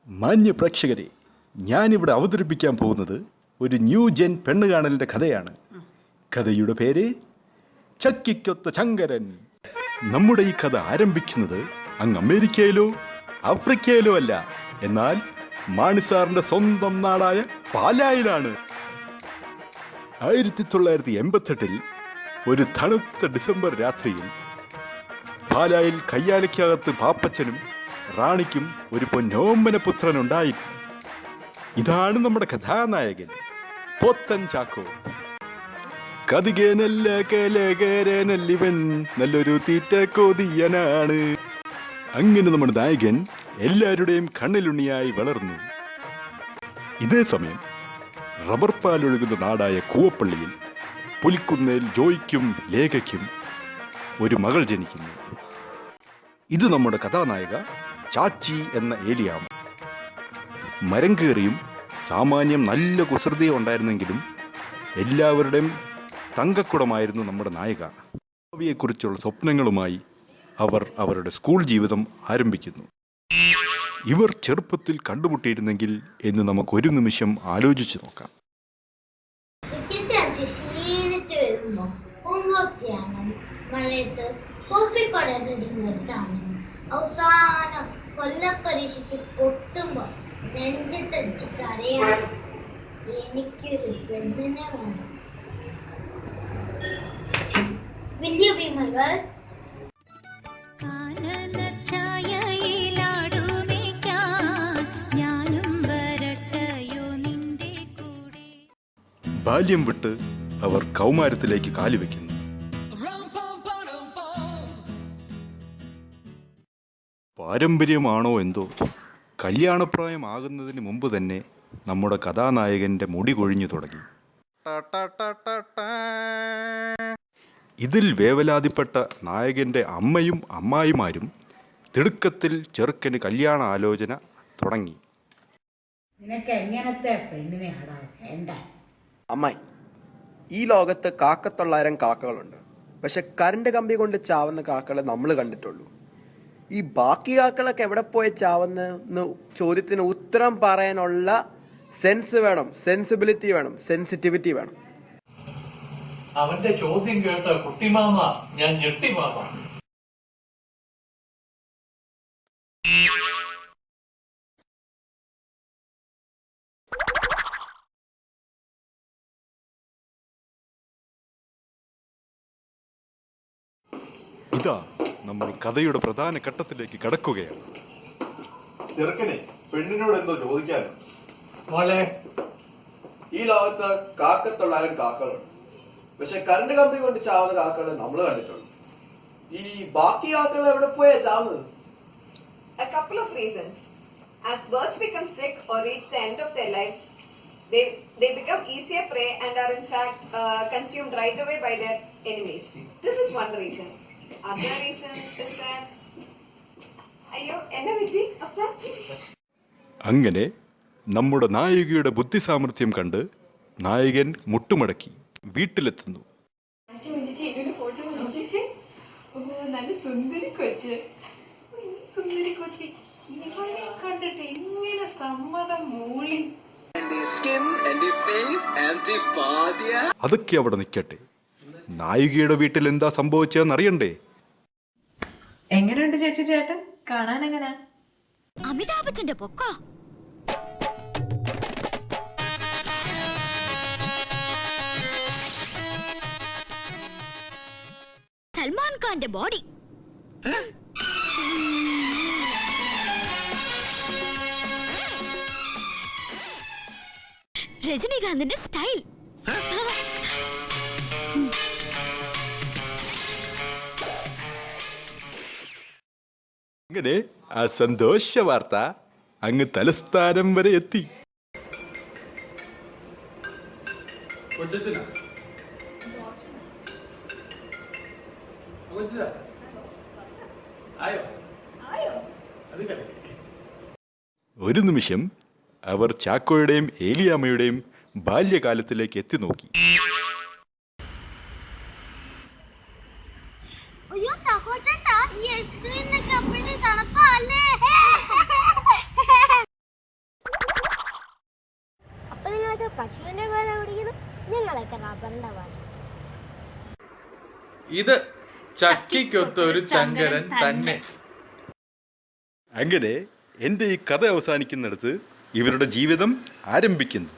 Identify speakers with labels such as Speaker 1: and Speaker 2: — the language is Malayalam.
Speaker 1: മാന്യ പ്രേക്ഷകരെ, ഞാനിവിടെ അവതരിപ്പിക്കാൻ പോകുന്നത് ഒരു ന്യൂ ജെൻ പെണ്ണുകാണലിൻ്റെ കഥയാണ്. കഥയുടെ പേര് ചക്കിക്കൊത്ത ശങ്കരൻ. നമ്മുടെ ഈ കഥ ആരംഭിക്കുന്നത് അങ്ങ് അമേരിക്കയിലോ ആഫ്രിക്കയിലോ അല്ല, എന്നാൽ മാണിസാറിൻ്റെ സ്വന്തം നാടായ പാലായിലാണ്. 1988 ഒരു തണുത്ത ഡിസംബർ രാത്രിയിൽ പാലായിൽ കയ്യാലയ്ക്കകത്ത് പാപ്പച്ചനും റാണിക്കും ഒരു പൊന്നോമ്പന പുത്രനുണ്ടായിരുന്നു. ഇതാണ് നമ്മുടെ കഥാനായകൻ പോത്തൻ ചാക്കോ. കതികേനല്ല കലകരനല്ലിവൻ നല്ലൊരു തീറ്റ കൊതിയനാണ്. അങ്ങനെ നമ്മുടെ നായകൻ എല്ലാവരുടെയും കണ്ണിലുണ്ണിയായി വളർന്നു. ഇതേ സമയം റബ്ബർ പാലൊഴുകുന്ന നാടായ കൂവപ്പള്ളിയിൽ പുലിക്കുന്നേൽ ജോയ്ക്കും ലേഖയ്ക്കും ഒരു മകൾ ജനിക്കുന്നു. ഇത് നമ്മുടെ കഥാനായിക ചാച്ചി എന്ന ഏലിയാമ്മ. മരം കയറിയും സാമാന്യം നല്ല കുസൃതിയും ഉണ്ടായിരുന്നെങ്കിലും എല്ലാവരുടെയും തങ്കക്കുടമായിരുന്നു നമ്മുടെ നായിക. ഭാവിയെക്കുറിച്ചുള്ള സ്വപ്നങ്ങളുമായി അവർ അവരുടെ സ്കൂൾ ജീവിതം ആരംഭിക്കുന്നു. ഇവർ ചെറുപ്പത്തിൽ കണ്ടുമുട്ടിയിരുന്നെങ്കിൽ എന്ന് നമുക്കൊരു നിമിഷം ആലോചിച്ച് നോക്കാം.
Speaker 2: അവസാനം കൊല്ലപ്പരീക്ഷയ്ക്ക് പൊട്ടുമ്പോ നെഞ്ചിട്ടടിച്ച് കരയാണ്. എനിക്കൊരു പെണ്ണിനെ വേണം. Will you be my girl?
Speaker 1: ബാല്യം വിട്ട് അവർ കൗമാരത്തിലേക്ക് കാലുവെക്കുന്നു. പാരമ്പര്യമാണോ എന്തോ, കല്യാണപ്രായമാകുന്നതിന് മുമ്പ് തന്നെ നമ്മുടെ കഥാനായകൻ്റെ മുടി കൊഴിഞ്ഞു തുടങ്ങി. ഇതിൽ വേവലാതിപ്പെട്ട നായകൻ്റെ അമ്മയും അമ്മായിമാരും തിടുക്കത്തിൽ ചെറുക്കന് കല്യാണ ആലോചന തുടങ്ങി.
Speaker 3: അമ്മായി, ഈ ലോകത്ത് 900 കാക്കകളുണ്ട്. പക്ഷെ കറണ്ട് കമ്പി കൊണ്ട് ചാവുന്ന കാക്കകളെ നമ്മൾ കണ്ടിട്ടുള്ളൂ. ഈ ബാക്കി കാക്കകളൊക്കെ എവിടെ പോയി ചാവുന്ന ചോദ്യത്തിന് ഉത്തരം പറയാനുള്ള സെൻസ് വേണം, സെൻസിബിലിറ്റി വേണം, സെൻസിറ്റിവിറ്റി വേണം.
Speaker 4: അവന്റെ ചോദ്യം കേട്ട കുട്ടിമാമ ഞാൻ ഞെട്ടിമാമ.
Speaker 1: ഇതാ നമ്മൾ കഥയുടെ പ്രധാന ഘട്ടത്തിലേക്ക് കടക്കുകയാണ്. ചെറുക്കനെ പെണ്ണിനോട് എന്തോ ചോദിക്കാനോ?
Speaker 4: മോളെ,
Speaker 3: ഈ ലോകത്ത് 900 കാക്കകളുണ്ട്. പക്ഷെ കറണ്ട് കമ്പി കൊണ്ട് ചാവുന്ന കാക്കകളെ നമ്മൾ കണ്ടിട്ടുള്ളൂ. ഈ ബാക്കി കാക്കകൾ എവിടെ പോയാ ചാവുന്നത്?
Speaker 5: A couple of reasons. As birds become sick or reach the end of their lives, they become easier prey and are in fact consumed right away by their enemies. This is one reason. Other reason is that അയ്യോ എന്നെ വിധി അപ്പ.
Speaker 1: അങ്ങനെ നമ്മുടെ നായികയുടെ ബുദ്ധിസാമർഥ്യം കണ്ട് നായകൻ മുട്ടുമടക്കി വീട്ടിലെത്തുന്നു.
Speaker 5: നല്ല സുന്ദരി കൊച്ച്, സുന്ദരി കൊച്ചി കണ്ടിട്ട് എങ്ങനെ സമ്മതം മൂളി.
Speaker 1: അതൊക്കെ അവിടെ നിൽക്കട്ടെ, നായികയുടെ വീട്ടിൽ എന്താ സംഭവിച്ചതെന്ന് അറിയണ്ടേ?
Speaker 6: എങ്ങനെയുണ്ട് ചേച്ചി ചേട്ടൻ കാണാൻ? എങ്ങനെ
Speaker 7: അമിതാഭ് ബച്ചന്റെ പൊക്കോ? സൽമാൻ ഖാന്റെ ബോഡി, രജനീകാന്തിന്റെ സ്റ്റൈൽ,
Speaker 1: അങ്ങനെ ആ സന്തോഷ വാർത്ത അങ്ങ് തലസ്ഥാനം വരെ എത്തി. ഒരു നിമിഷം അവർ ചാക്കോയുടെയും ഏലിയാമ്മയുടെയും ബാല്യകാലത്തിലേക്ക് എത്തി നോക്കി.
Speaker 2: അയ്യോ ചാക്കോ ചേട്ടാ, ഈ ഐസ്ക്രീമിനൊക്കെ അപ്പോഴേ തണുപ്പല്ലേ? ഇതൊക്കെ റബ്ബറിന്റെ ഭാഷ.
Speaker 8: ഇത് ചക്കിക്കൊത്ത ഒരു ചങ്കരൻ തന്നെ.
Speaker 1: അങ്ങനെ എൻ്റെ ഈ കഥ അവസാനിക്കുന്നിടത്ത് ഇവരുടെ ജീവിതം ആരംഭിക്കുന്നു.